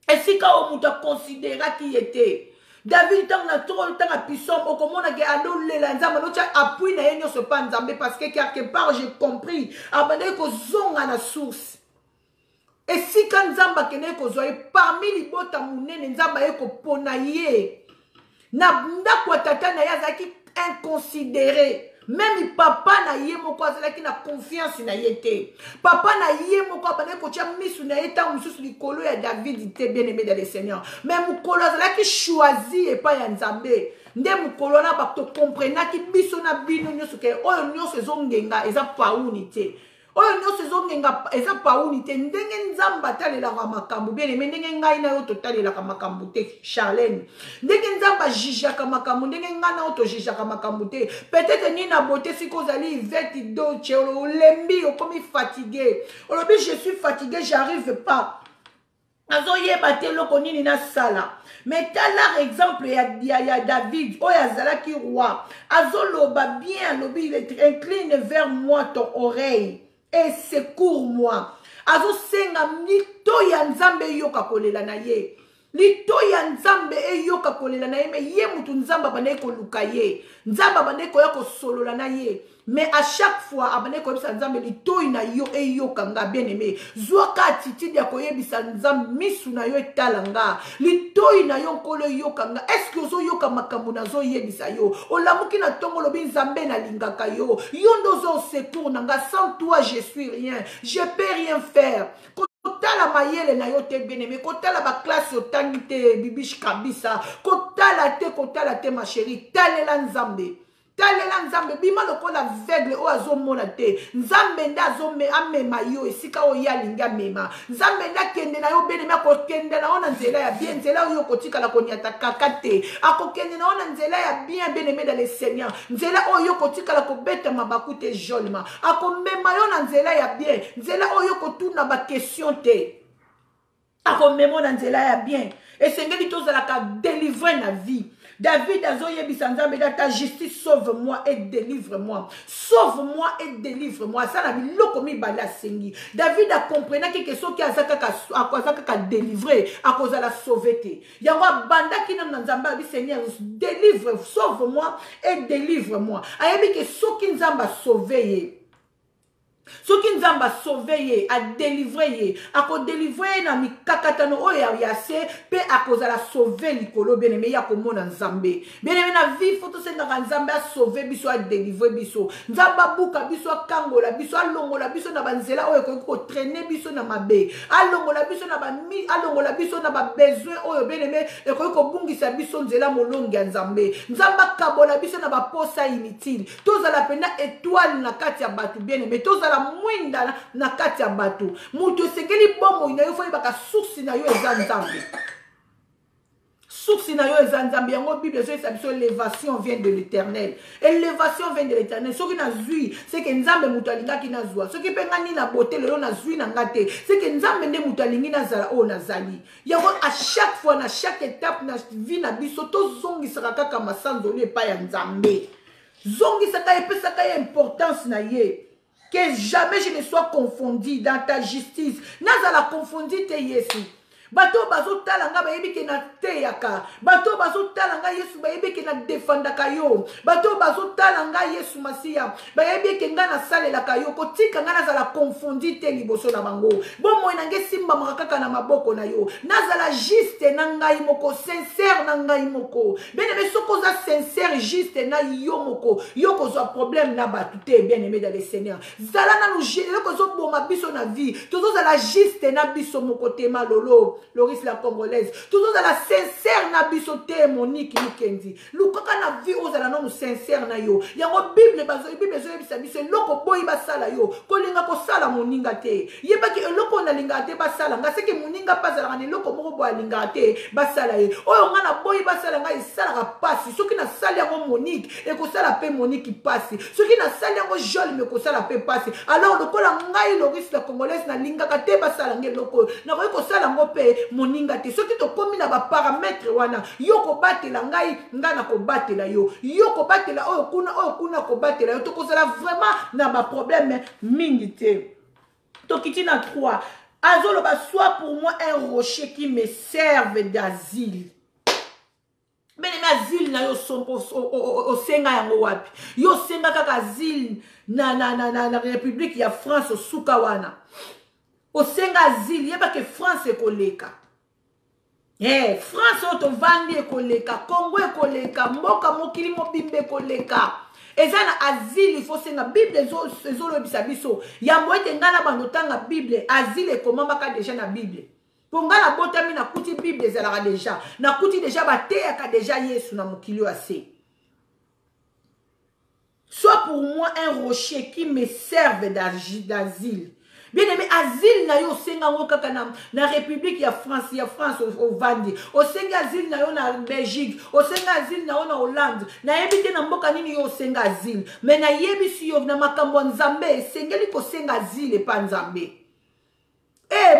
Esika o muta considéra qui était. David tant na trop tant à Psaume au komona ke alolela Nzamba no tia appui na yenyo se pa Nzambe parce que quelque part j'ai compris abandé ko zonga na source. Esika Nzamba kenda ikozwaye parmi libota munene Nzamba eko pona ye. Na ndako tata na yazaki inconsidéré. Même papa na ye moko azalaki na confiance na yete. Papa na ye moko abane ko tia misu na yeta mususu likolo ya David te bien-aimé dans le Seigneur. Mais mukolo azalaki choisi et pas ya Nzambe. Nde mukolo na ba to comprenaki biso na bino nyoso ke oyo nyoso ezongenga eza pauni te. Oyo nyoso ezongenga eza pauni te ndenge Nzamba talela ka makambo bien-aimé ndenge ngai na yo to talela ka makambo te Charlène. Ndenge Nzamba jija ka makambo ndenge ngai na yo to jija ka makambo te. Peut-être ni na beauté si kozali Yvette Dolce o lembi o komi fatigué. Olobi je suis fatigué, j'arrive pas. Azo yeba te loko nini na sala. Mais t'as l'exemple ya David, oyo azalaki roi. Azo loba bien, lobi incline vers moi ton oreille et secours-moi. Azo senga mito ya Nzambe yoka kolela na ye. Lito ya Nzambe yoka kolela na ye, mais ye mutu Nzamba bane ko luka ye. Nzamba bane ko yako solola na ye. Mais à chaque fois, abane ko yebisa Nzambe lito ina yo yoka nga bien-aimé. Zwaka attitude ya ko yebisa Nzambe misu na yo etalanga. Lito ina yo kolo yoka nga. Est-ce que ozo yoka makambo na zo yebisa yo? Olamuki na tongo lobi Nzambe na lingaka yo. Yo ndozo secours nanga, sans toi je suis rien. Je peux rien faire. Kotala mayele na yo te bien-aimé, kotala ba classe yo tangite bibish kabisa, kotala te ma chérie, talela Nzambe. Talela Nzambe bima lokola aveugle o azomona te. Nzambe nda azome amema yo esika o yalinga mema. Nzambe nda kende na yo bien-aimé ko kende na ona nzela ya bien, nzela yo kotika la konyata kakate. Ako kende na ona nzela ya bien-aimé dans le Seigneur. Nzela o yo kotika la kobeta mabakute jolma. Ako mema yo na nzela ya bien, nzela o yo kotuna ba question te. akomemona nzela ya bien esengeli tozalaka délivrer na vie. David azoyebisa nzambe ta justice sauve-moi et délivre-moi. Sauve-moi et délivre-moi. Ça na biloko mibale asengi. David a comprenaki que soki azaka délivrer akozala sauver te. Yango bandaki na nzambe abi Seigneur délivre, sauve-moi et délivre-moi. Ayebi que soki nzamba sauver ye. Soki nzamba sauver ye, a délivrer ye, ako délivrer na mikakatano oyo ya se pe akozala sauver likolo bien-aimé ya komona nzambe. Bien-aimé na vie faut senga nzambe a sauver biso a délivrer biso. Nzamba buka biso kangola biso alongola biso na banzela oyo ko traîner biso na mabe. Alongola biso na ba alongola biso na ba besoin oyo bien-aimé e ko bungisa biso nzela molongi ya nzambe. Nzamba kabola biso na ba posa inutile. Tozala pena étoile na kati ya batu bien-aimé. Tozala mwinda na kati ya bato mutu esengeli bomo ina yo fo baka source na yo eza nzambe. Source na yo eza nzambe. Yango Bible so esabiso l'élévation vient de l'Éternel. Élévation vient de l'Éternel. Soki na zui c'est que nzambe mutu alingaki na zwa. Soki penga ni na beauté lelo na zui na ngate c'est que nzambe nde mutu alingi na zala o na zali. Yango à chaque fois na chaque étape na vie na biso to zongisaka kaka masanzoli epai ya nzambe. Zongisaka epesaka ya importance na ye. Que jamais je ne sois confondu dans ta justice. Nazala confondu te Yesu. Bato bazo talanga ba yebi ke na teyaka. Bato bazo talanga Yesu ba yebi ke na defendaka yo. Bato bazo talanga Yesu Masia ba yebi ke nga na salelaka yo. Kotika nga nazala confondu te liboso na bango. Bomo nange simba makaka na maboko na yo. Nazala juste na ngai moko, sincère na ngai moko. Bien-aimé soko za sincère juste na yo moko. Yo kozwa problème na batu te bien-aimé dans le Seigneur. Zala na nous gérer kozo boma biso na vie. Tozo zala juste na biso moko te malolo. Loris la congolaise. Toujours à la sincère na bisote Monique Mukendi. Lukaka na vie aux ala non sincère na yo. Yango Bible bazo Bible zo yebisa biso loko boy basala yo. Kolinga ko sala moninga te. Yeba ki loko na linga te basala. Nga seke moninga pasala ne loko moko bo alinga te basala ye. Oyo nga na boy basala nga isala ka pasi. Soki na sala yango Monique e ko sala pe Monique pasi. Soki na sala yango Joel me ko sala pe pasi. Alors lokola ngai Loris la congolaise na linga ka te basala nge loko. Na ko sala ngo pe moninga te soki to komi na ba paramètre wana yo ko batela ngai ngana ko batela yo yo ko batela oyo kuna ko batela yo to ko sala vraiment na ba problème mingi te to kitina 3 azolo ba soit pour moi un rocher qui me serve d'asile. Bene ma asile na yo sompo o senga yango wapi yo senga kaka asile na République ya France o suka wana. Osenga asile yeba ke France ekoleka. France oto vandi ekoleka, Congo ekoleka, mboka mokili mobimbe ekoleka. Eza na asile il faut senga Bible ezolo bisa biso. Yambo ete ngana bandotanga Bible, asile ekomamaka déjà na Bible. Pongala botami na kuti Bible ezalaka déjà. Na kuti déjà bateyaka déjà Yesu na mokili ase. Soit pour moi un rocher qui me serve d'asile. Bien-aimé, asile na yo senga ngo kaka na République ya France au Vandi. O senga asile na yo na Belgique, o senga asile na yo na Hollande. Na yebite na mboka nini yo senga asile. Mais na yebisi yo na makambo nzambe, sengeli ko senga asile pa nzambe.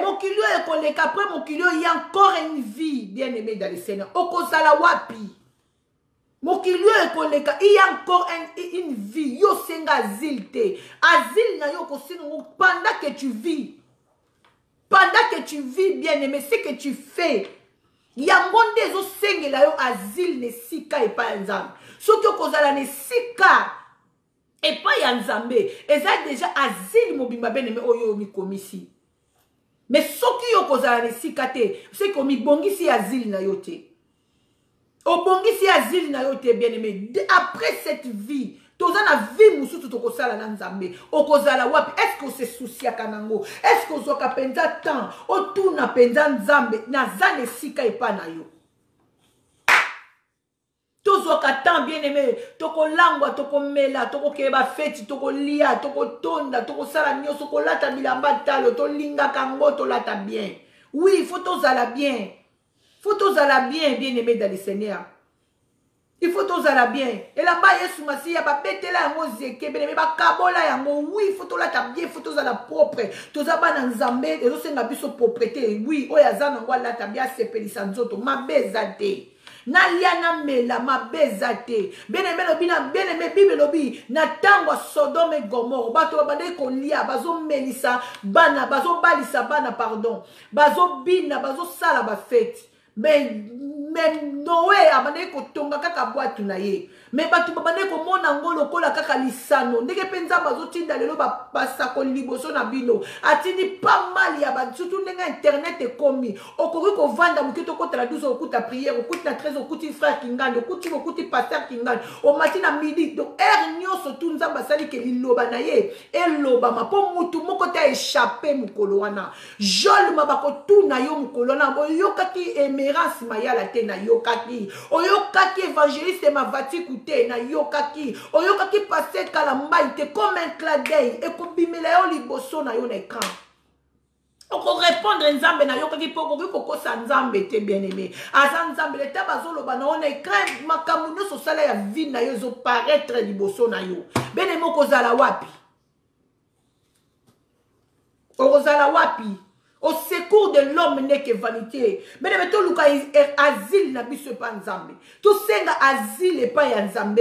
Mon kilo ekoleka après mon kilo il y a encore une vie, bien-aimé dans le Seigneur. Okozala wapi? Mokilio ekoleka, il y a encore une vie. Yo senga asile te. Asile na yo kosenga pendant que tu vis. Pendant que tu vis, bien-aimé, ce que tu fais. Yangonde zo senga la yo asile ne sika et pas nzambe. Soki okozala ne sika et pas ya nzambe. Eza déjà asile mobimba bien-aimé oyo mikomisi. Mais soki yo kozala ne sika te, c'est comme ibongisi asile na yo te. Obongisi asile na yo te bien-aimé. Après cette vie, toza na vie mususu tokosala na nzambe. Okozala wapi? Est-ce que se soucia kanango? Est-ce que ozoka penza temps? Otuna penza nzambe na zane sika epa na yo. Tozoka temps bien-aimé. Toko langwa, toko mela, toko keba feti, toko lia, toko tonda, toko sala nyoso, ko lata bilamba talo, to linga kango, to lata bien. Oui, il faut tozala bien. Faut tozala bien, bien-aimé dans le Seigneur. Il faut tous aller bien. Et là-bas, Yesu Masi, il y a pas bête là, il y a des kabola, oui, il faut tous aller bien, il faut tous aller propre. Tous les gens dans Zambé, ils ont une propreté. Oui, oh, il y a des gens qui bien sepeli sanzoto, ma bezate. Na liana mela, ma bezate. Bien aimé, Bible lobi, na tangwa Sodome et Gomorre, bato babade ko lia, bazo melisa, bana, bazo balisa, bana, pardon. Bazo bina, bazo sala ba fête. Mais Noé abandé ko tonga kaka boîte na ye. Mais batu babandé ko mona ngolo kola kaka lisano. Ndeke penza bazo tinda lelo ba pasa ko liboso na bino. Atini pas mal ya ba surtout nenga internet e komi. Okori ko vanda mukito ko traduire okuta prière, okuta 13 okuti frère kingando, okuti pasteur kingando. O matina midi donc nyoso tunza basali ke liloba na ye. Eloba ma po mutu moko ta échappé mukolo wana. Jol mabako tuna yo mukolo na boyokaki emerance mayala te na yokaki. Oyokaki évangéliste mavati kute na yokaki. Oyokaki passer kalambai te comme un clin d'œil. Et kobimela yo liboso na yo na écran. On peut répondre nzambe na yokaki poko ko sa nzambe te bien aimé. Asa nzambe le tabazolo bana on écran makamuno so sala ya vie na yo zo paraître liboso na yo. Ben aimé kozala wapi? Ozala wapi? Au secours de l'homme n'est que vanité. Mais ne mettons luka asile na biso pa nzambe. Tout senga asile et pas ya nzambe.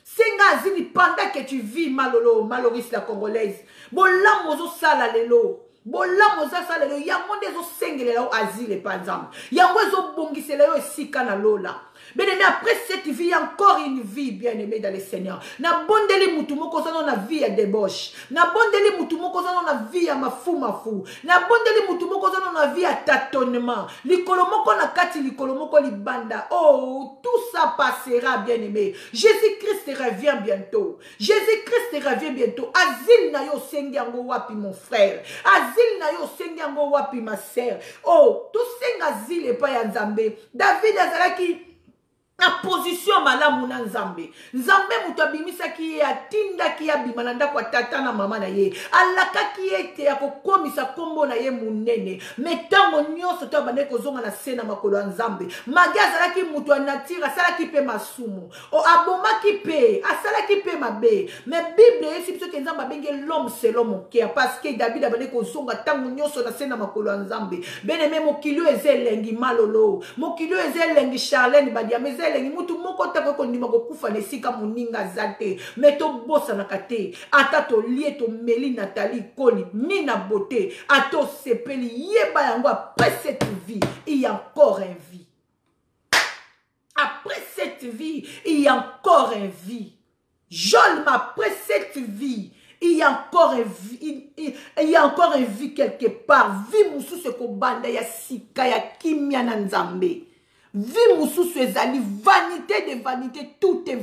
Senga asile pendant que tu vis malolo, maloris la congolaise. Bola mozo sala lelo. Bola mozo sala lelo. Yango ndezo sengele la asile et pas nzambe. Yango zo bongisele yo esika na lola. Bien aimé, après cette vie, il y a encore une vie, bien aimé dans le Seigneur. Na bondeli mutumoko sana na vie ya débauche. Na bondeli mutumoko sana na vie ya mafu. Na bondeli mutumoko sana na vie ya tâtonnement. Likolomoko na kati likolomoko libanda. Oh, tout ça passera, bien aimé. Jésus-Christ revient bientôt. Jésus-Christ revient bientôt. Asile na yo sengi yango wapi mon frère. Asile na yo sengi yango wapi ma sœur. Oh, tout sengi asile et pas ya nzambe. David azalaki na position malamu na nzambe. Nzambe mutu abimisaki ye atindaki ya bimananda kwa tata na mama na ye. Alakaki ete ya kokomisa kombo na ye munene. Metango nyonso to abande kozonga na sena makolo ya nzambe. Magi azalaki mutu anatira asalaki pe masumu. O abomaki pe asalaki pe mabe. Mais Bible esi biso ke nzambe abenge l'homme selon mon cœur parce que David abande kozonga tango nyonso na sena makolo ya nzambe. Bien-aimé mokili ezelengi malolo. Mokili ezelengi Charlène Badiame lengi mutu moko tako kondima kokufa nesika moninga zate meto bosa na kate ata to lie to meli Nathalie Koli Nina Beauté ato sepeli yeba yango après cette vie il y a encore une vie. Après cette vie il y a encore une vie. Jol après cette vie il y a encore une vie, il y a encore une vie quelque part. Vie musu se ko banda ya sika ya kimia na nzambe. Vie mususu ezali vanité de vanité, tout est